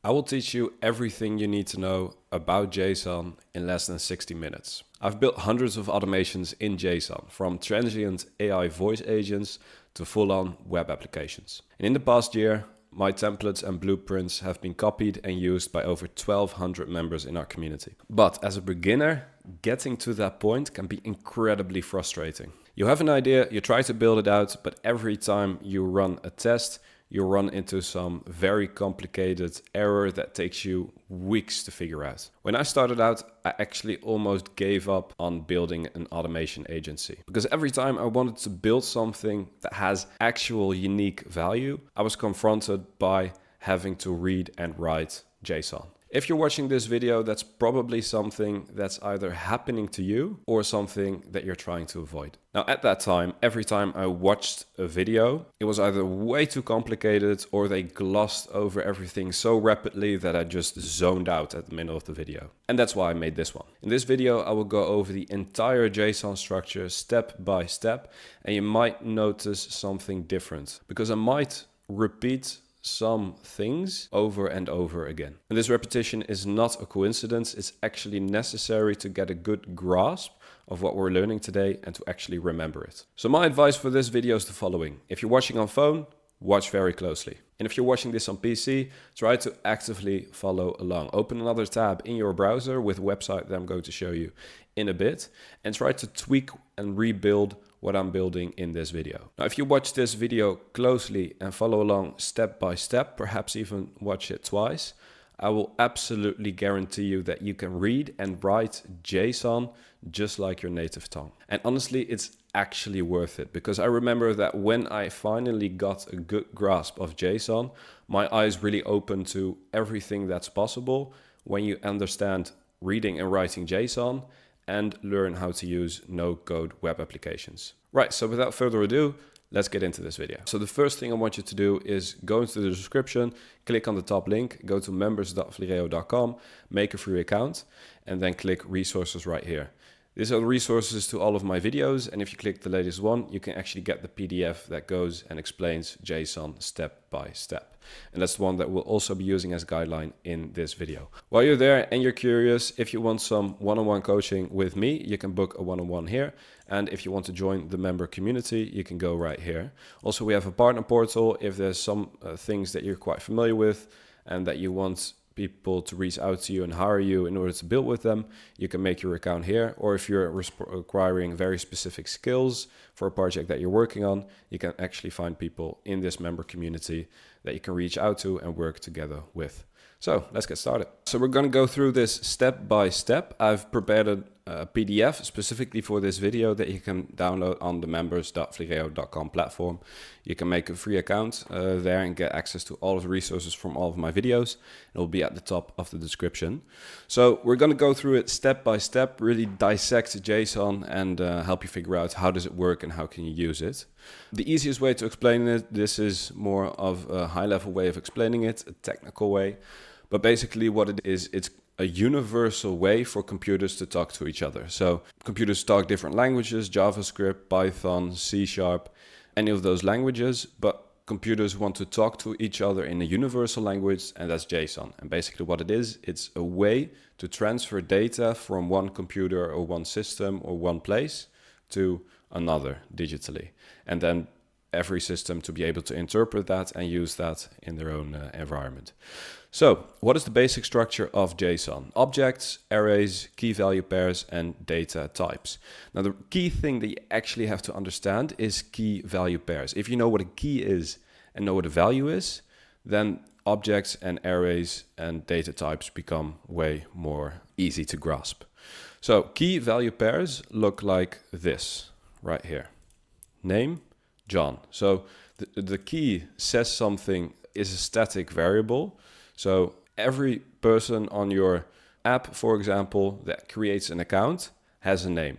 I will teach you everything you need to know about JSON in less than 60 minutes. I've built hundreds of automations in JSON, from transient AI voice agents to full-on web applications. And in the past year, my templates and blueprints have been copied and used by over 1,200 members in our community. But as a beginner, getting to that point can be incredibly frustrating. You have an idea, you try to build it out, but every time you run a test, you run into some very complicated error that takes you weeks to figure out. When I started out, I actually almost gave up on building an automation agency, because every time I wanted to build something that has actual unique value, I was confronted by having to read and write JSON. If you're watching this video, that's probably something that's either happening to you or something that you're trying to avoid. Now, at that time, every time I watched a video, it was either way too complicated or they glossed over everything so rapidly that I just zoned out at the middle of the video. And that's why I made this one. In this video, I will go over the entire JSON structure step by step, and you might notice something different because I might repeat some things over and over again. And this repetition is not a coincidence. It's actually necessary to get a good grasp of what we're learning today and to actually remember it. So my advice for this video is the following. If you're watching on phone, watch very closely. And if you're watching this on PC, try to actively follow along. Open another tab in your browser with a website that I'm going to show you in a bit, and try to tweak and rebuild what I'm building in this video. Now, if you watch this video closely and follow along step by step, perhaps even watch it twice, I will absolutely guarantee you that you can read and write JSON just like your native tongue. And honestly, it's actually worth it, because I remember that when I finally got a good grasp of JSON, my eyes really opened to everything that's possible when you understand reading and writing JSON and learn how to use no-code web applications. Right, so without further ado, let's get into this video. So the first thing I want you to do is go into the description, click on the top link, go to members.vlireo.com, make a free account, and then click resources right here. These are the resources to all of my videos, and if you click the latest one, you can actually get the PDF that goes and explains JSON step by step. And that's the one that we'll also be using as guideline in this video. While you're there and you're curious, if you want some one-on-one coaching with me, you can book a one-on-one here. And if you want to join the member community, you can go right here. Also, we have a partner portal. If there's some things that you're quite familiar with and that you want people to reach out to you and hire you in order to build with them, you can make your account here. Or if you're requiring very specific skills for a project that you're working on, you can actually find people in this member community that you can reach out to and work together with. So let's get started. So we're going to go through this step by step. I've prepared a PDF specifically for this video that you can download on the members.vlireo.com platform. You can make a free account there and get access to all of the resources from all of my videos. It will be at the top of the description. So we're going to go through it step by step, really dissect JSON and help you figure out how does it work and how can you use it. The easiest way to explain it, this is more of a high-level way of explaining it, a technical way. But basically what it is, it's a universal way for computers to talk to each other. So computers talk different languages, JavaScript, Python, C#, any of those languages, but computers want to talk to each other in a universal language, and that's JSON. And basically what it is, it's a way to transfer data from one computer or one system or one place to another digitally. And then every system to be able to interpret that and use that in their own environment. So what is the basic structure of JSON? Objects, arrays, key value pairs, and data types. Now the key thing that you actually have to understand is key value pairs. If you know what a key is and know what a value is, then objects and arrays and data types become way more easy to grasp. So key value pairs look like this right here. Name, John. So the key says something, is a static variable. So every person on your app, for example, that creates an account has a name.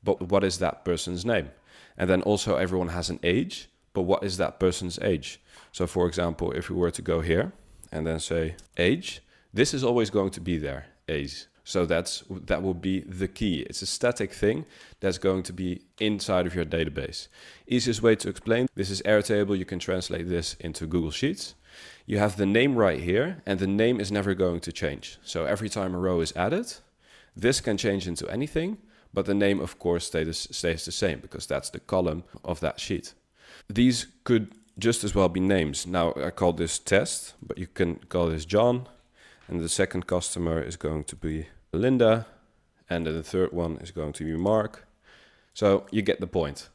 But what is that person's name? And then also everyone has an age, but what is that person's age? So for example, if we were to go here and then say age, this is always going to be there, age. So that will be the key. It's a static thing that's going to be inside of your database. Easiest way to explain, this is Airtable. You can translate this into Google Sheets. You have the name right here, and the name is never going to change. So every time a row is added, this can change into anything, but the name, of course, stays the same because that's the column of that sheet. These could just as well be names. Now, I call this test, but you can call this John, and the second customer is going to be Linda, and then the third one is going to be Mark. So you get the point.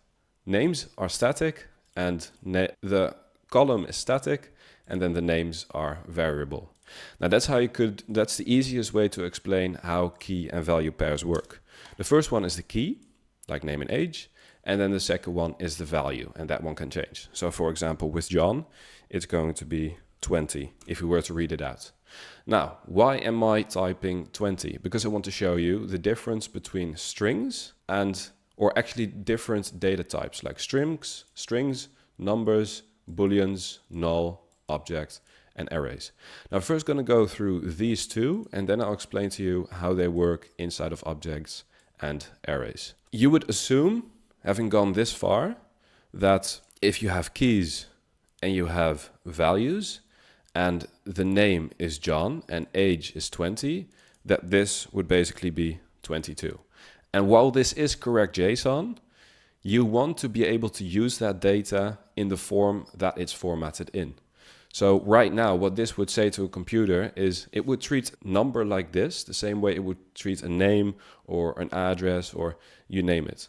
Names are static, and the column is static, and then the names are variable. Now that's the easiest way to explain how key and value pairs work. The first one is the key, like name and age, and then the second one is the value, and that one can change. So for example, with John, it's going to be 20 if we were to read it out. Now, why am I typing 20? Because I want to show you the difference between strings or actually different data types like strings, numbers, booleans, null, object, and arrays. Now, I'm first going to go through these two, and then I'll explain to you how they work inside of objects and arrays. You would assume, having gone this far, that if you have keys and you have values, and the name is John and age is 20, that this would basically be 22. And while this is correct JSON, you want to be able to use that data in the form that it's formatted in. So right now, what this would say to a computer is it would treat a number like this, the same way it would treat a name or an address or you name it.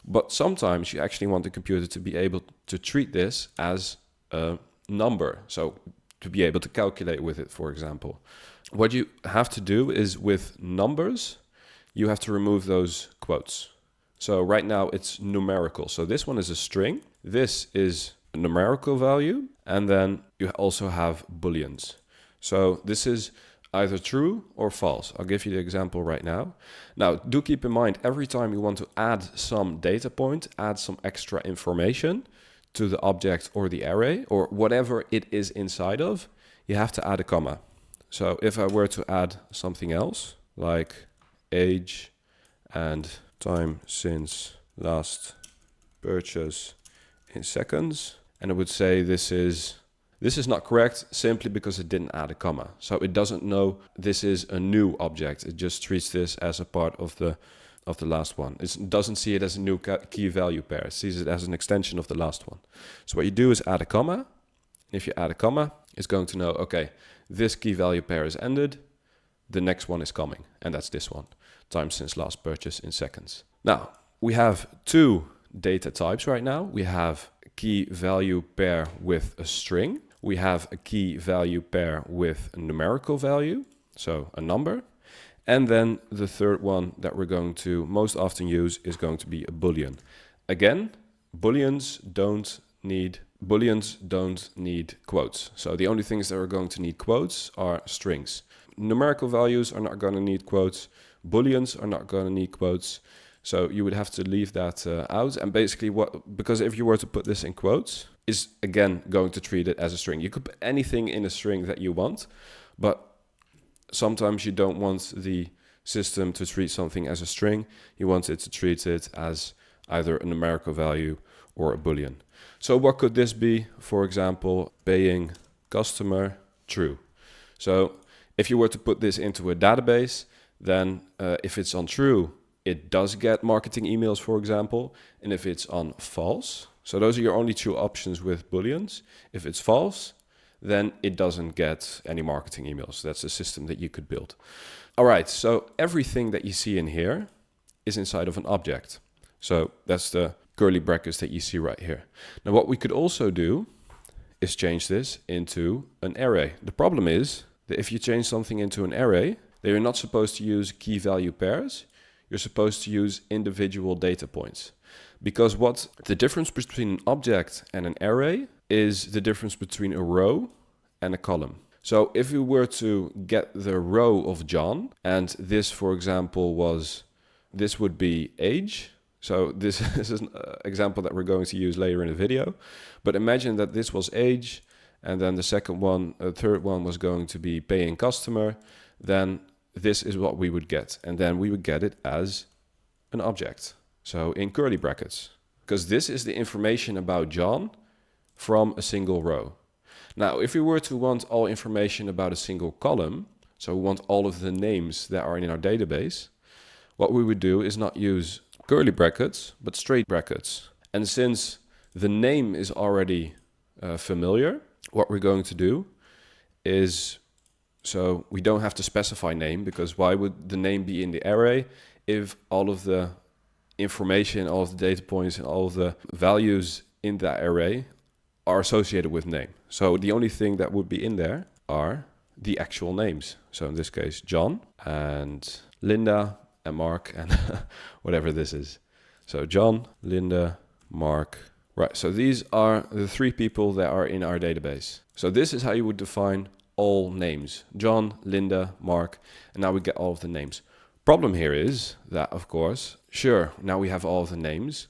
But sometimes you actually want the computer to be able to treat this as a number. So to be able to calculate with it, for example. What you have to do is with numbers, you have to remove those quotes. So right now it's numerical. So this one is a string. This is a numerical value. And then you also have booleans. So this is either true or false. I'll give you the example right now. Now, do keep in mind, every time you want to add some data point, add some extra information to the object or the array or whatever it is inside of, you have to add a comma. So if I were to add something else, like age and time since last purchase in seconds, and it would say this is not correct simply because it didn't add a comma. So it doesn't know this is a new object. It just treats this as a part of the last one. It doesn't see it as a new key value pair. It sees it as an extension of the last one. So what you do is add a comma. If you add a comma, it's going to know, okay, this key value pair is ended. The next one is coming, and that's this one. Time since last purchase in seconds. Now, we have two data types right now. We have key value pair with a string. We have a key value pair with a numerical value, so a number. And then the third one that we're going to most often use is going to be a boolean. Again, booleans don't need quotes. So the only things that are going to need quotes are strings. Numerical values are not going to need quotes. Booleans are not going to need quotes. So you would have to leave that out. And basically because if you were to put this in quotes, is again going to treat it as a string. You could put anything in a string that you want, but sometimes you don't want the system to treat something as a string. You want it to treat it as either a numerical value or a boolean. So what could this be? For example, paying customer true. So if you were to put this into a database, then if it's on true, it does get marketing emails, for example. And if it's on false, so those are your only two options with booleans. If it's false, then it doesn't get any marketing emails. That's a system that you could build. All right, so everything that you see in here is inside of an object. So that's the curly brackets that you see right here. Now what we could also do is change this into an array. The problem is that if you change something into an array, then you're not supposed to use key value pairs. You're supposed to use individual data points. Because what the difference between an object and an array is the difference between a row and a column. So if we were to get the row of John, and this, for example, this would be age. So this is an example that we're going to use later in the video. But imagine that this was age, and then the third one was going to be paying customer. Then this is what we would get. And then we would get it as an object. So in curly brackets, because this is the information about John from a single row. Now, if we were to want all information about a single column, so we want all of the names that are in our database, what we would do is not use curly brackets, but straight brackets. And since the name is already familiar, what we're going to do is, so we don't have to specify name, because why would the name be in the array if all of the information, all of the data points, and all of the values in that array are associated with name? So the only thing that would be in there are the actual names. So in this case, John and Linda and Mark and whatever this is. So John, Linda, Mark. Right, so these are the 3 people that are in our database. So this is how you would define all names. John, Linda, Mark, and now we get all of the names. Problem here is that, of course, sure, now we have all of the names,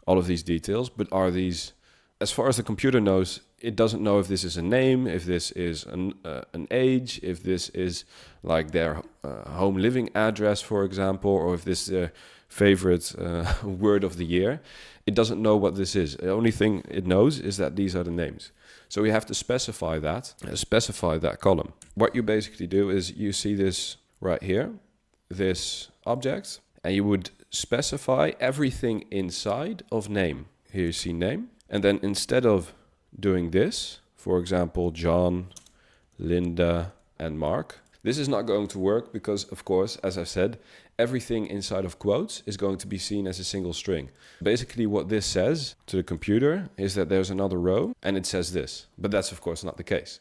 all of these details, but are these, as far as the computer knows, it doesn't know if this is a name, if this is an age, if this is like their home living address, for example, or if this is their favorite word of the year. It doesn't know what this is. The only thing it knows is that these are the names. So we have to specify that column. What you basically do is you see this right here, this object, and you would specify everything inside of name. Here you see name. And then instead of doing this, for example, John, Linda, and Mark, this is not going to work because, of course, as I said, everything inside of quotes is going to be seen as a single string. Basically, what this says to the computer is that there's another row and it says this, but that's, of course, not the case.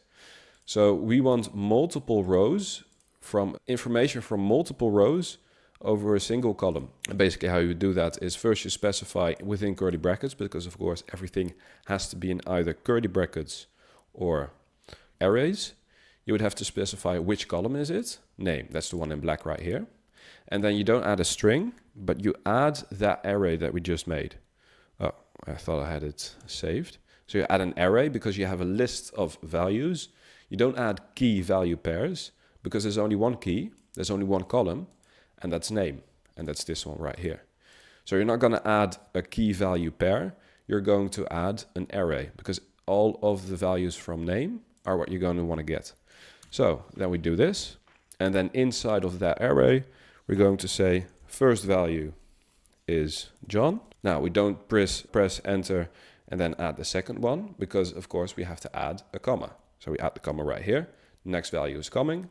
So we want multiple rows from information from multiple rows over a single column. And basically how you do that is first you specify within curly brackets, because of course everything has to be in either curly brackets or arrays. You would have to specify which column is it, name, that's the one in black right here. And then you don't add a string, but you add that array that we just made. Oh, I thought I had it saved. So you add an array because you have a list of values. You don't add key value pairs because there's only one key, there's only one column, and that's name, and that's this one right here. So you're not going to add a key value pair, you're going to add an array, because all of the values from name are what you're going to want to get. So then we do this, and then inside of that array, we're going to say first value is John. Now we don't press enter and then add the second one, because of course we have to add a comma. So we add the comma right here, next value is coming,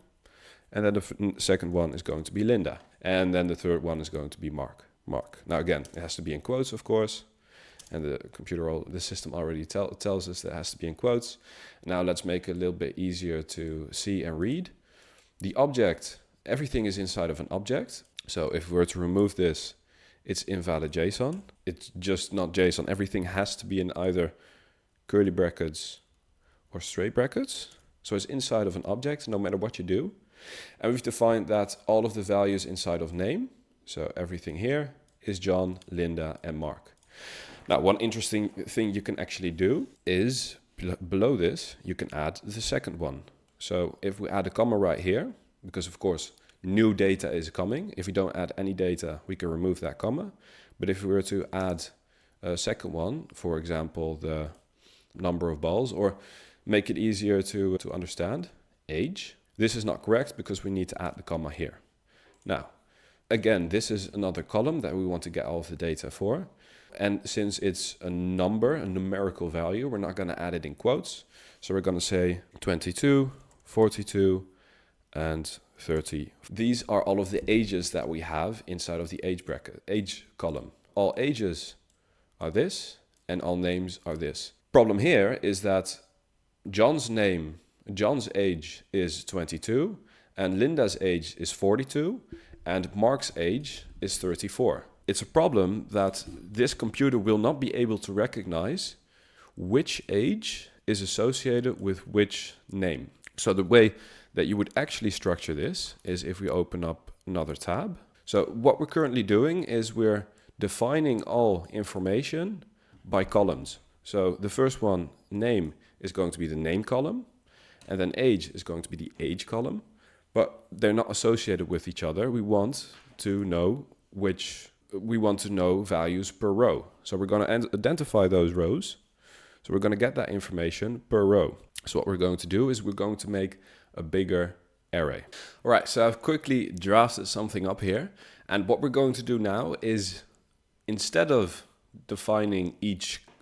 and then the second one is going to be Linda. And then the third one is going to be Mark. Now again, it has to be in quotes, of course. And the system already tells us that it has to be in quotes. Now let's make it a little bit easier to see and read. The object, everything is inside of an object. So if we were to remove this, it's invalid JSON. It's just not JSON. Everything has to be in either curly brackets or straight brackets. So it's inside of an object, no matter what you do. And we've defined that all of the values inside of name, so everything here, is John, Linda, and Mark. Now, one interesting thing you can actually do is, below this, you can add the second one. So if we add a comma right here, because of course, new data is coming. If we don't add any data, we can remove that comma. But if we were to add a second one, for example, the number of balls, or make it easier to understand, age, this is not correct because we need to add the comma here. Now, again, this is another column that we want to get all of the data for. And since it's a number, a numerical value, we're not going to add it in quotes. So we're going to say 22, 42, and 30. These are all of the ages that we have inside of the age bracket, age column. All ages are this, and all names are this. Problem here is that John's age is 22, and Linda's age is 42, and Mark's age is 34. It's a problem that this computer will not be able to recognize which age is associated with which name. So the way that you would actually structure this is if we open up another tab. So what we're currently doing is we're defining all information by columns. So the first one, name, is going to be the name column, and then age is going to be the age column, but they're not associated with each other. We want to know values per row. So we're going to identify those rows. So we're going to get that information per row. So what we're going to do is we're going to make a bigger array. All right, so I've quickly drafted something up here. And what we're going to do now is, instead of defining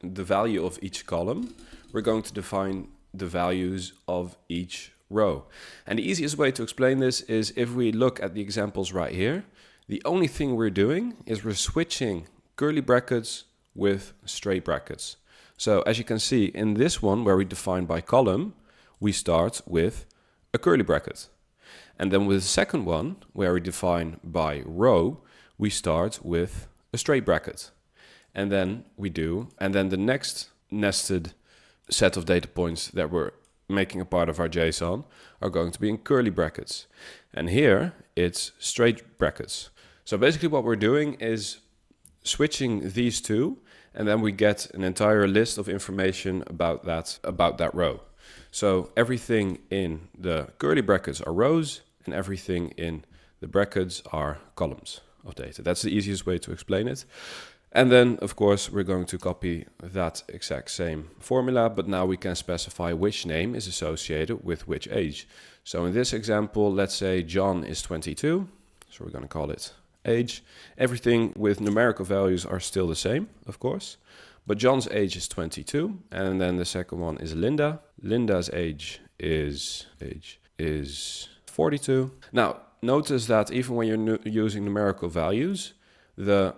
the value of each column, we're going to define the values of each row. And the easiest way to explain this is if we look at the examples right here, the only thing we're doing is we're switching curly brackets with straight brackets. So as you can see in this one where we define by column, we start with a curly bracket. And then with the second one where we define by row, we start with a straight bracket. And then the next nested set of data points that we're making a part of our JSON are going to be in curly brackets. And here it's straight brackets. So basically what we're doing is switching these two, and then we get an entire list of information about that row. So everything in the curly brackets are rows, and everything in the brackets are columns of data. That's the easiest way to explain it. And then, of course, we're going to copy that exact same formula, but now we can specify which name is associated with which age. So in this example, let's say John is 22. So we're going to call it age. Everything with numerical values are still the same, of course. But John's age is 22. And then the second one is Linda. Linda's age is 42. Now, notice that even when you're using numerical values, the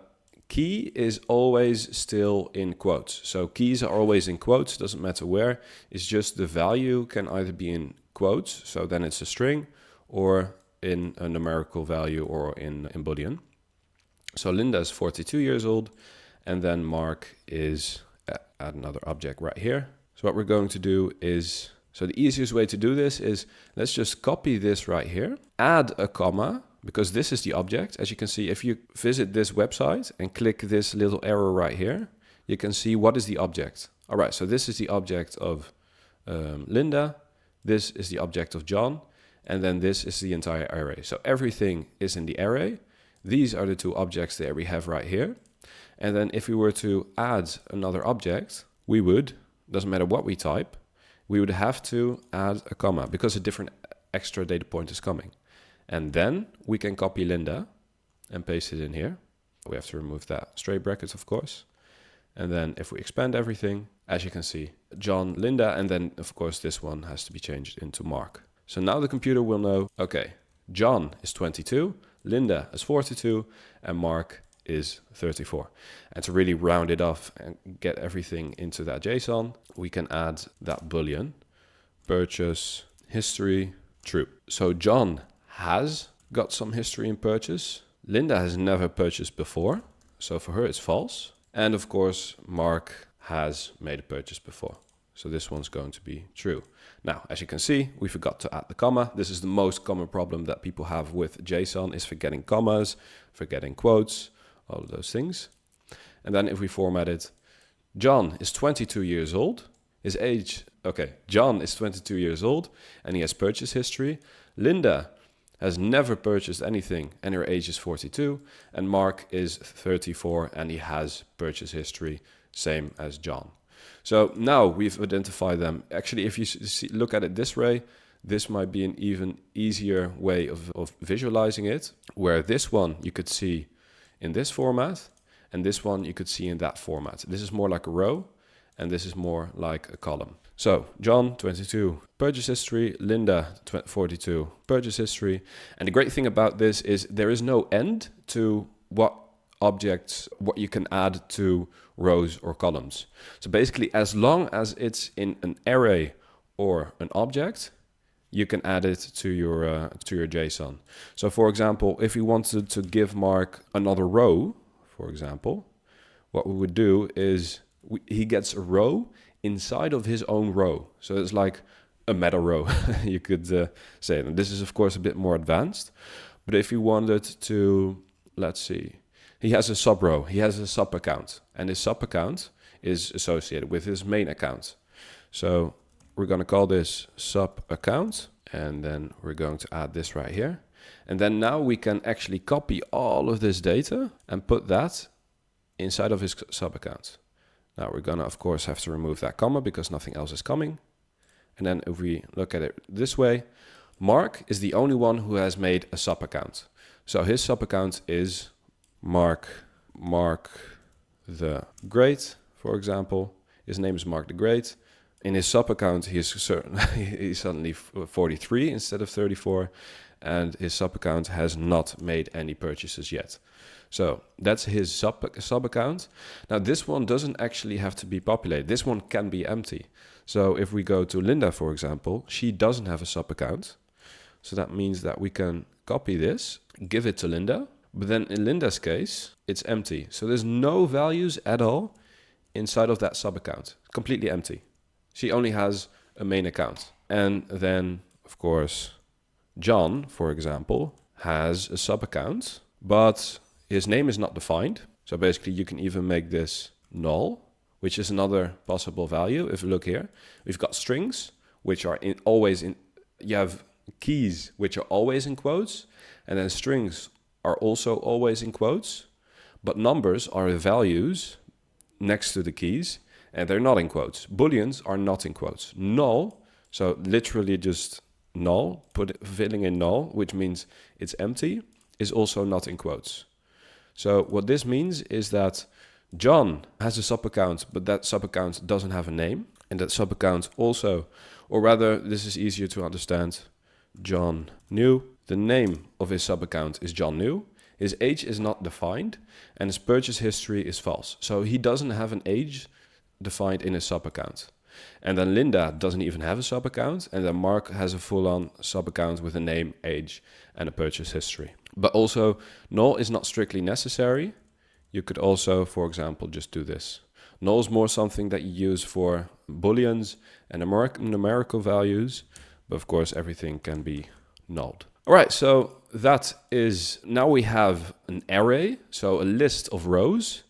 key is always still in quotes. So keys are always in quotes, doesn't matter where. It's just the value can either be in quotes, so then it's a string, or in a numerical value or in Boolean. So Linda is 42 years old, and then Mark is, add another object right here. So what we're going to do is, so the easiest way to do this is, let's just copy this right here, add a comma, because this is the object. As you can see, if you visit this website and click this little arrow right here, you can see what is the object. All right, so this is the object of Linda, this is the object of John, and then this is the entire array. So everything is in the array. These are the two objects that we have right here. And then if we were to add another object, we would, doesn't matter what we type, we would have to add a comma because a different extra data point is coming. And then we can copy Linda and paste it in here. We have to remove that straight brackets, of course. And then if we expand everything, as you can see, John, Linda, and then of course this one has to be changed into Mark. So now the computer will know, okay, John is 22, Linda is 42, and Mark is 34. And to really round it off and get everything into that JSON, we can add that Boolean, purchase history true. So John has got some history in purchase. Linda has never purchased before, so for her it's false. And of course, Mark has made a purchase before. So this one's going to be true. Now, as you can see, we forgot to add the comma. This is the most common problem that people have with JSON, is forgetting commas, forgetting quotes, all of those things. And then if we format it, John is 22 years old. His age, okay, John is 22 years old and he has purchase history. Linda has never purchased anything and her age is 42. And Mark is 34 and he has purchase history, same as John. So now we've identified them. Actually, if you look at it this way, this might be an even easier way of visualizing it, where this one you could see in this format, and this one you could see in that format. This is more like a row, and this is more like a column. So John, 22, purchase history, Linda, 42, purchase history. And the great thing about this is there is no end to what you can add to rows or columns. So basically, as long as it's in an array or an object, you can add it to your JSON. So for example, if we wanted to give Mark another row, for example, what we would do is he gets a row inside of his own row. So it's like a meta row, you could say. And this is of course a bit more advanced, but if you wanted to, let's see, he has a sub row, he has a sub account, and his sub account is associated with his main account. So we're going to call this sub account, and then we're going to add this right here. And then now we can actually copy all of this data and put that inside of his sub account. Now we're going to, of course, have to remove that comma because nothing else is coming. And then if we look at it this way, Mark is the only one who has made a sub account. So his sub account is Mark the Great, for example. His name is Mark the Great. In his sub account, he's suddenly 43 instead of 34, and his sub account has not made any purchases yet. So that's his sub account. Now this one doesn't actually have to be populated. This one can be empty. So if we go to Linda, for example, she doesn't have a sub account. So that means that we can copy this, give it to Linda, but then in Linda's case, it's empty. So there's no values at all inside of that sub account, completely empty. She only has a main account. And then, of course, John, for example, has a sub account, but his name is not defined. So basically you can even make this null, which is another possible value. If you look here, we've got strings, which are you have keys, which are always in quotes, and then strings are also always in quotes, but numbers are the values next to the keys, and they're not in quotes. Booleans are not in quotes. Null, so literally just null, filling in null, which means it's empty, is also not in quotes. So what this means is that John has a sub-account, but that sub-account doesn't have a name, and that sub-account also, or rather, this is easier to understand, John New. The name of his sub-account is John New. His age is not defined, and his purchase history is false. So he doesn't have an age defined in his sub-account. And then Linda doesn't even have a sub-account, and then Mark has a full-on sub-account with a name, age, and a purchase history. But also, null is not strictly necessary. You could also, for example, just do this. Null is more something that you use for booleans and numerical values, but of course everything can be nulled. All right, so that is, now we have an array, so a list of rows,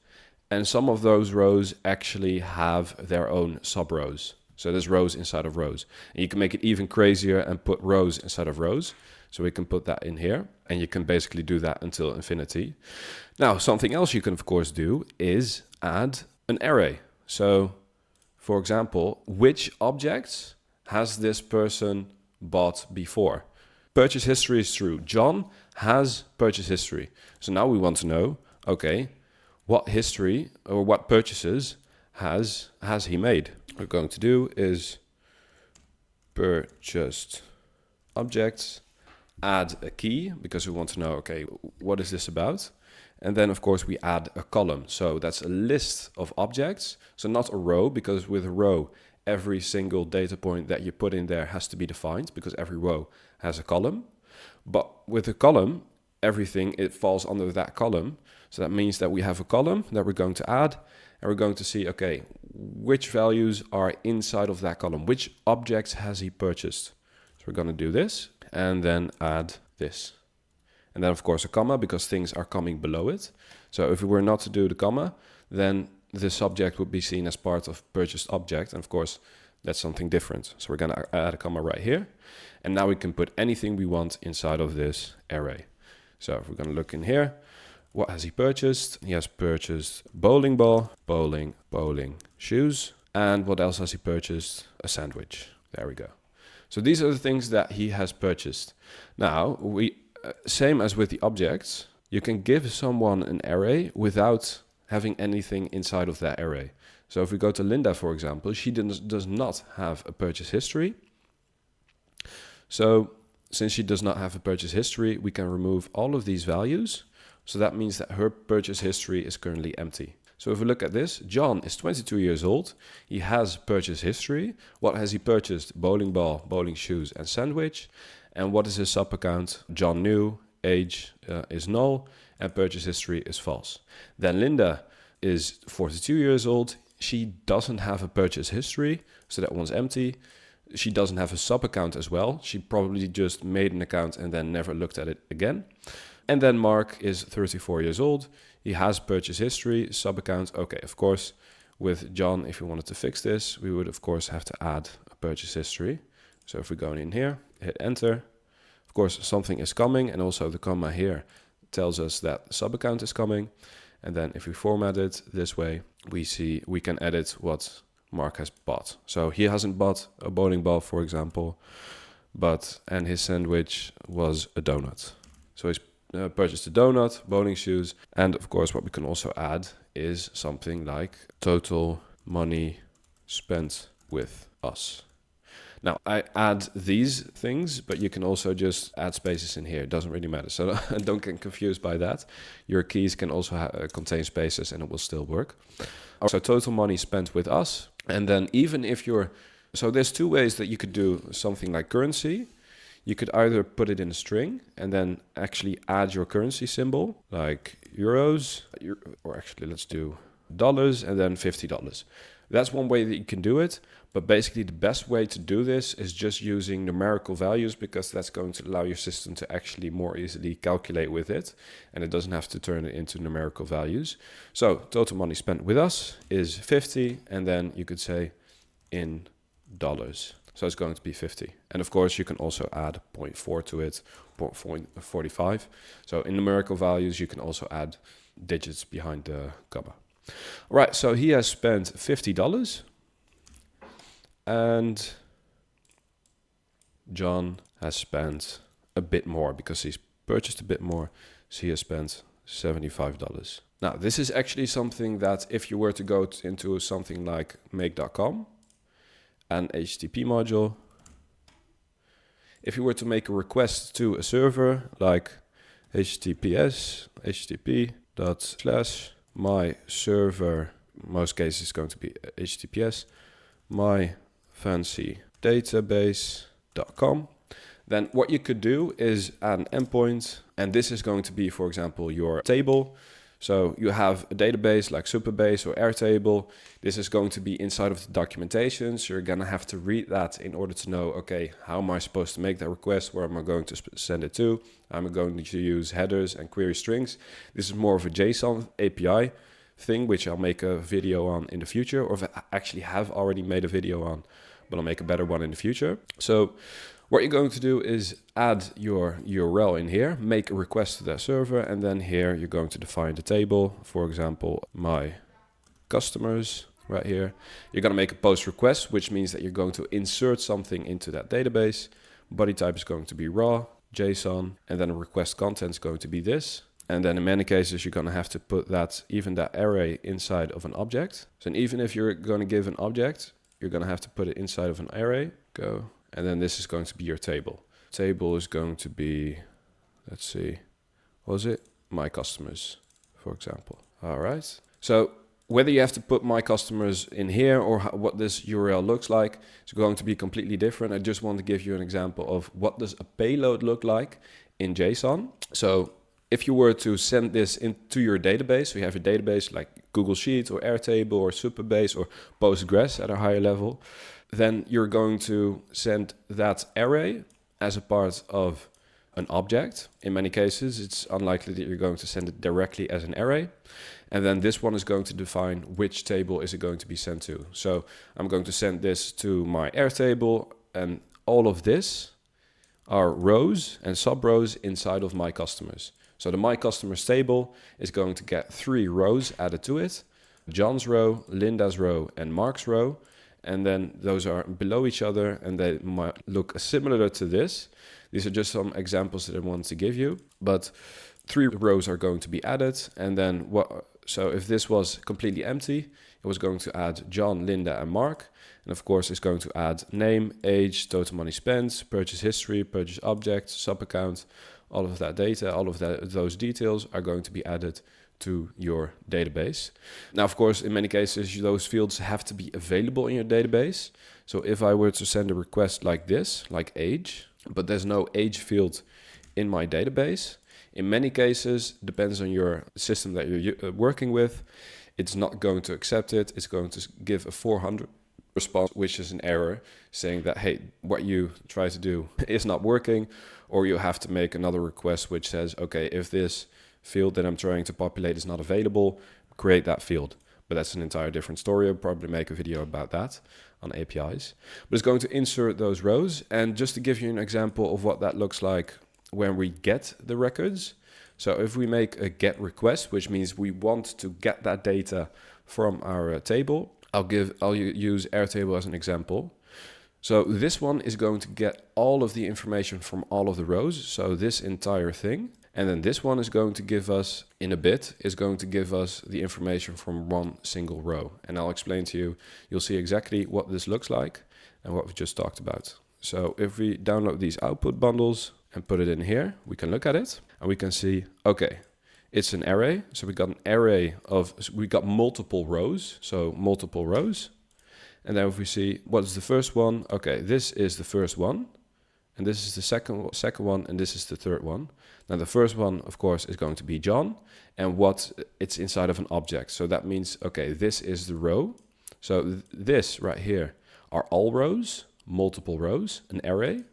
and some of those rows actually have their own sub-rows. So there's rows inside of rows. And you can make it even crazier and put rows inside of rows. So we can put that in here, and you can basically do that until infinity. Now, something else you can, of course, do is add an array. So, for example, which objects has this person bought before? Purchase history is true. John has purchase history. So now we want to know, okay, what history or what purchases has he made? What we're going to do is purchased objects, add a key, because we want to know, okay, what is this about? And then, of course, we add a column. So that's a list of objects. So not a row, because with a row, every single data point that you put in there has to be defined, because every row has a column. But with a column, everything, it falls under that column. So that means that we have a column that we're going to add, and we're going to see, okay, which values are inside of that column? Which objects has he purchased? So we're going to do this, and then add this. And then, of course, a comma, because things are coming below it. So if we were not to do the comma, then the subject would be seen as part of purchased object. And of course, that's something different. So we're going to add a comma right here. And now we can put anything we want inside of this array. So if we're going to look in here, what has he purchased? He has purchased bowling ball, bowling shoes. And what else has he purchased? A sandwich. There we go. So these are the things that he has purchased. Now, same as with the objects, you can give someone an array without having anything inside of that array. So if we go to Linda, for example, she does not have a purchase history. So since she does not have a purchase history, we can remove all of these values. So that means that her purchase history is currently empty. So if we look at this, John is 22 years old. He has purchase history. What has he purchased? Bowling ball, bowling shoes, and sandwich. And what is his sub-account? John New, age is null, and purchase history is false. Then Linda is 42 years old. She doesn't have a purchase history, so that one's empty. She doesn't have a sub-account as well. She probably just made an account and then never looked at it again. And then Mark is 34 years old. He has purchase history, sub-account. Okay, of course, with John, if we wanted to fix this, we would, of course, have to add a purchase history. So if we go in here, hit enter, of course, something is coming. And also the comma here tells us that the sub-account is coming. And then if we format it this way, we see we can edit what Mark has bought. So he hasn't bought a bowling ball, for example, and his sandwich was a donut. So he's purchased a donut, bowling shoes, and of course what we can also add is something like total money spent with us. Now, I add these things, but you can also just add spaces in here. It doesn't really matter. So don't get confused by that. Your keys can also contain spaces and it will still work. So total money spent with us. And then even if you're... So there's two ways that you could do something like currency. You could either put it in a string and then actually add your currency symbol, like euros, or actually let's do dollars and then $50. That's one way that you can do it. But basically the best way to do this is just using numerical values, because that's going to allow your system to actually more easily calculate with it. And it doesn't have to turn it into numerical values. So total money spent with us is 50. And then you could say in dollars. So it's going to be 50. And of course you can also add 0.4 to it, 0.45. So in numerical values, you can also add digits behind the comma. All right, so he has spent $50. And John has spent a bit more because he's purchased a bit more. So he has spent $75. Now, this is actually something that if you were to go into something like Makecom, an HTTP module, if you were to make a request to a server like http:/my server, most cases it's going to be https, my fancy database.com, then what you could do is add an endpoint, and this is going to be, for example, your table. So you have a database like Superbase or Airtable. This is going to be inside of the documentation. So you're going to have to read that in order to know, okay, how am I supposed to make that request? Where am I going to send it to? I'm going to use headers and query strings. This is more of a JSON API thing, which I'll make a video on in the future, or if I actually have already made a video on, but I'll make a better one in the future. So what you're going to do is add your URL in here, make a request to that server, and then here you're going to define the table. For example, my customers right here. You're going to make a post request, which means that you're going to insert something into that database. Body type is going to be raw, JSON, and then a request content is going to be this. And then in many cases, you're going to have to put that array inside of an object. So even if you're going to give an object, you're going to have to put it inside of an array. Go. And then this is going to be your table. Table is going to be, let's see, what was it? My customers, for example. All right. So whether you have to put my customers in here or what this URL looks like is going to be completely different. I just want to give you an example of what does a payload look like in JSON. So if you were to send this into your database, so you have a database like Google Sheets or Airtable or Superbase or Postgres at a higher level, then you're going to send that array as a part of an object. In many cases, it's unlikely that you're going to send it directly as an array. And then this one is going to define which table is it going to be sent to. So I'm going to send this to my Airtable, and all of this are rows and sub-rows inside of my customers. So the my customers table is going to get 3 rows added to it: John's row, Linda's row, and Mark's row. And then those are below each other, and they might look similar to this. These are just some examples that I want to give you. But 3 rows are going to be added. And then so if this was completely empty, it was going to add John, Linda, and Mark. And of course, it's going to add name, age, total money spent, purchase history, purchase object, sub-account. All of that data, all of those details are going to be added to your database. Now, of course, in many cases, those fields have to be available in your database. So if I were to send a request like this, like age, but there's no age field in my database, in many cases, depends on your system that you're working with, it's not going to accept it. It's going to give a 400 response, which is an error, saying that, hey, what you try to do is not working, or you have to make another request which says, okay, if this field that I'm trying to populate is not available, create that field. But that's an entire different story. I'll probably make a video about that on APIs. But it's going to insert those rows. And just to give you an example of what that looks like when we get the records. So if we make a get request, which means we want to get that data from our table, I'll use Airtable as an example. So this one is going to get all of the information from all of the rows, so this entire thing. And then this one is going to give us, in a bit, is going to give us the information from one single row. And I'll explain to you, you'll see exactly what this looks like and what we just talked about. So if we download these output bundles and put it in here, we can look at it and we can see, okay, it's an array. So we got an array we got multiple rows, so multiple rows. And then if we see, what is the first one? Okay, this is the first one. And this is the second one, and this is the third one. Now the first one, of course, is going to be John, and it's inside of an object. So that means, okay, this is the row. So this right here are all rows, multiple rows, an array.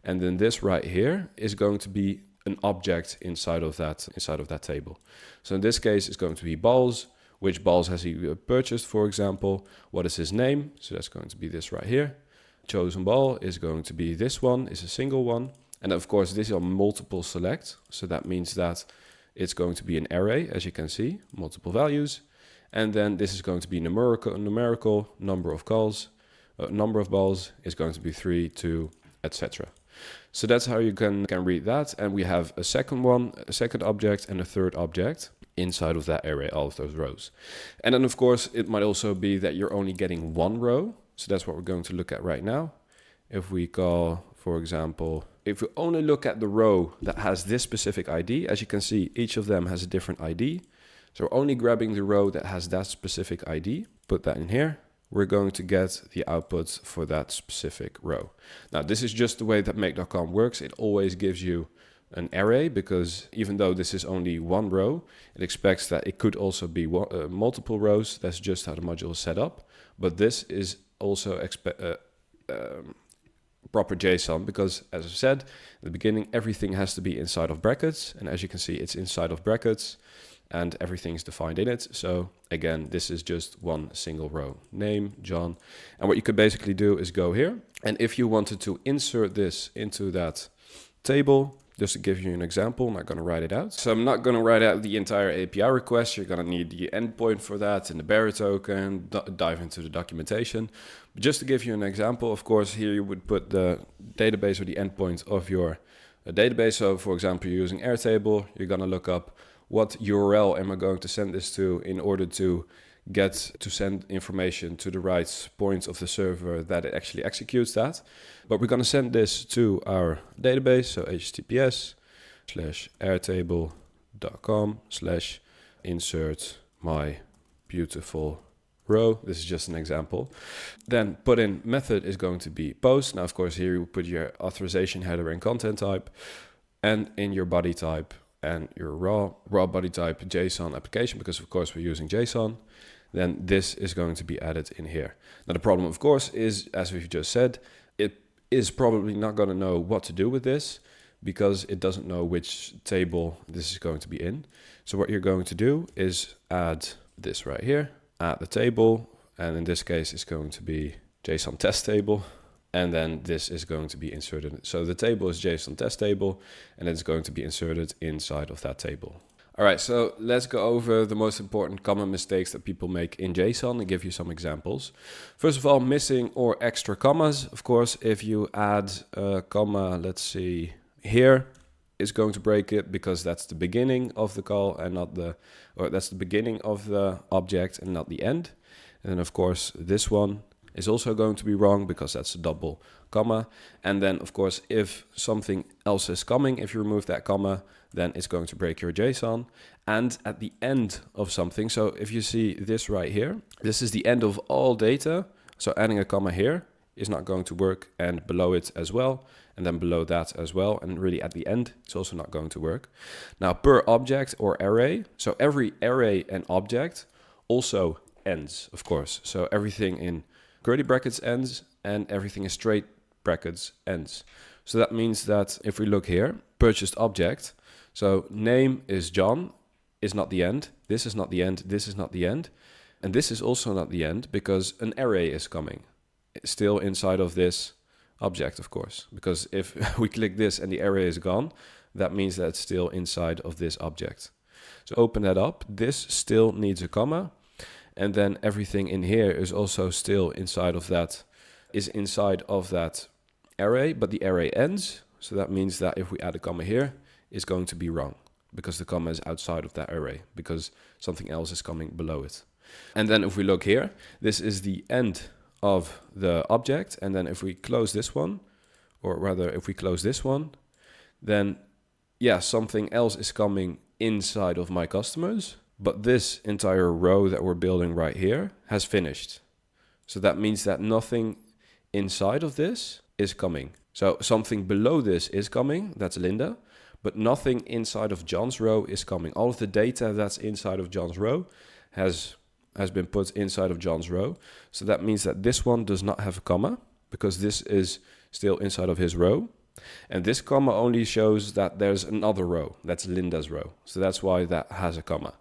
And then this right here is going to be an object inside of that table. So in this case, it's going to be balls. Which balls has he purchased, for example? What is his name? So that's going to be this right here. Chosen ball is going to be this one, is a single one. And of course, these are multiple select. So that means that it's going to be an array, as you can see, multiple values. And then this is going to be numerical number of calls. Number of balls is going to be 3, 2, etc. So that's how you can read that. And we have a second one, a second object, and a third object inside of that array, all of those rows. And then of course, it might also be that you're only getting one row. So that's what we're going to look at right now. If we call, for example, if we only look at the row that has this specific ID, as you can see, each of them has a different ID. So we're only grabbing the row that has that specific ID, put that in here. We're going to get the outputs for that specific row. Now, this is just the way that Makecom works. It always gives you an array, because even though this is only one row, it expects that it could also be multiple rows. That's just how the module is set up. But this is also proper JSON, because as I said in the beginning, everything has to be inside of brackets. And as you can see, it's inside of brackets and everything's defined in it. So again, this is just one single row, name, John. And what you could basically do is go here. And if you wanted to insert this into that table, just to give you an example, I'm not going to write it out. So I'm not going to write out the entire API request. You're going to need the endpoint for that and the bearer token, dive into the documentation. But just to give you an example, of course, here you would put the database or the endpoint of your database. So for example, you're using Airtable, you're going to look up what URL am I going to send this to in order to get to send information to the right point of the server that it actually executes that. But we're going to send this to our database, so https:/airtable.com/insert my beautiful row. This is just an example. Then put in method is going to be post. Now, of course, here you put your authorization header and content type, and in your body type and your raw body type JSON application, because of course we're using JSON. Then this is going to be added in here. Now the problem, of course, is, as we've just said, it is probably not going to know what to do with this, because it doesn't know which table this is going to be in. So what you're going to do is add this right here, add the table, and in this case it's going to be JSON test table, and then this is going to be inserted. So the table is JSON test table, and it's going to be inserted inside of that table. All right, so let's go over the most important common mistakes that people make in JSON and give you some examples. First of all, missing or extra commas. Of course, if you add a comma, let's see, here, it's going to break it, because that's the beginning of the call and not that's the beginning of the object and not the end. And then of course, this one is also going to be wrong, because that's a double comma. And then of course, if something else is coming, if you remove that comma, then it's going to break your JSON. And at the end of something, so if you see this right here, this is the end of all data. So adding a comma here is not going to work, and below it as well, and then below that as well. And really at the end, it's also not going to work. Now per object or array, so every array and object also ends, of course. So everything in curly brackets ends, and everything in straight brackets ends. So that means that if we look here, purchased object, so name is John, is not the end. This is not the end. This is not the end. And this is also not the end, because an array is coming. It's still inside of this object, of course, because if we click this and the array is gone, that means that it's still inside of this object. So open that up. This still needs a comma. And then everything in here is also still inside of that array, but the array ends. So that means that if we add a comma here, it's going to be wrong because the comma is outside of that array because something else is coming below it. And then if we look here, this is the end of the object. And then if we close this one, or rather if we close this one, then yeah, something else is coming inside of my customers, but this entire row that we're building right here has finished. So that means that nothing inside of this is coming. So something below this is coming, that's Linda, but nothing inside of John's row is coming. All of the data that's inside of John's row has been put inside of John's row. So that means that this one does not have a comma because this is still inside of his row. And this comma only shows that there's another row, that's Linda's row. So that's why that has a comma.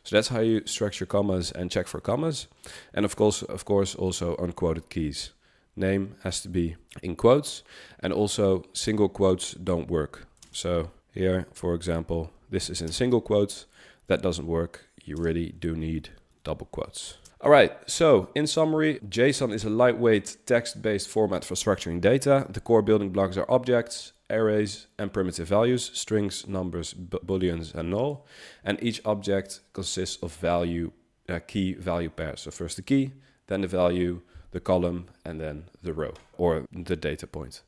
So that's how you structure commas and check for commas. And of course, also unquoted keys. Name has to be in quotes, and also single quotes don't work. So here, for example, this is in single quotes. That doesn't work. You really do need double quotes. All right, so in summary, JSON is a lightweight text-based format for structuring data. The core building blocks are objects, arrays, and primitive values, strings, numbers, booleans, and null. And each object consists of key value pairs. So first the key, then the value, the column, and then the row, or the data point.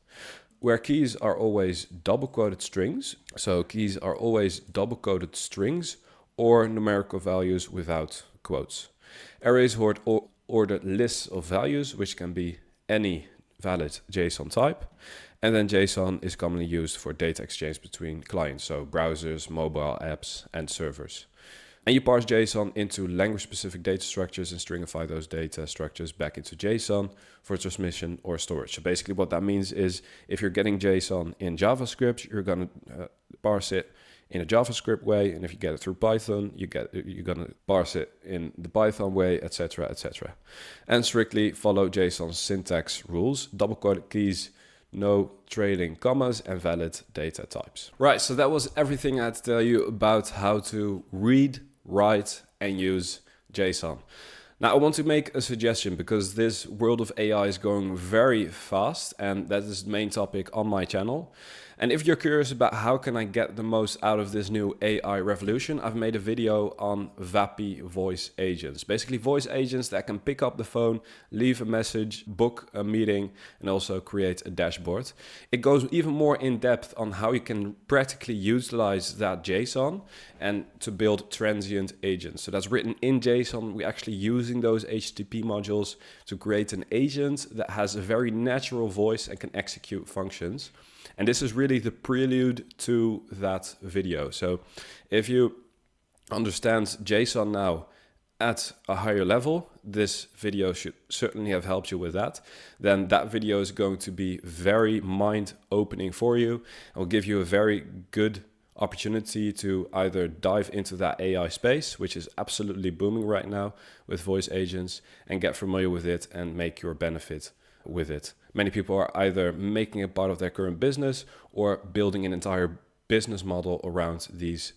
Where keys are always double-quoted strings, so keys are always double-quoted strings or numerical values without quotes. Arrays hoard ordered lists of values, which can be any valid JSON type. And then JSON is commonly used for data exchange between clients, so browsers, mobile apps, and servers. And you parse JSON into language-specific data structures and stringify those data structures back into JSON for transmission or storage. So basically what that means is if you're getting JSON in JavaScript, you're going to parse it in a JavaScript way, and if you get it through Python, you're gonna parse it in the Python way, etc., etc. And strictly follow JSON's syntax rules, double-quoted keys, no trailing commas, and valid data types. Right, so that was everything I had to tell you about how to read, write, and use JSON. Now, I want to make a suggestion because this world of AI is going very fast, and that is the main topic on my channel. And if you're curious about how can I get the most out of this new AI revolution, I've made a video on VAPI voice agents. Basically voice agents that can pick up the phone, leave a message, book a meeting, and also create a dashboard. It goes even more in depth on how you can practically utilize that JSON and to build transient agents. So that's written in JSON. We're actually using those HTTP modules to create an agent that has a very natural voice and can execute functions. And this is really the prelude to that video. So if you understand JSON now at a higher level, this video should certainly have helped you with that. Then that video is going to be very mind-opening for you. It will give you a very good opportunity to either dive into that AI space, which is absolutely booming right now with voice agents, and get familiar with it and make your benefit with it. Many people are either making it part of their current business or building an entire business model around these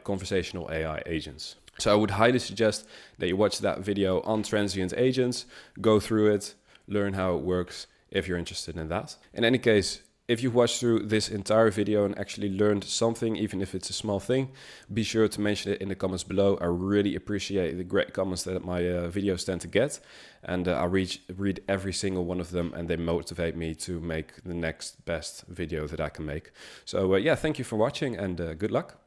conversational AI agents. So I would highly suggest that you watch that video on transient agents, go through it, learn how it works if you're interested in that. In any case, if you watched through this entire video and actually learned something, even if it's a small thing, be sure to mention it in the comments below. I really appreciate the great comments that my videos tend to get. And I read every single one of them, and they motivate me to make the next best video that I can make. So yeah, thank you for watching, and good luck.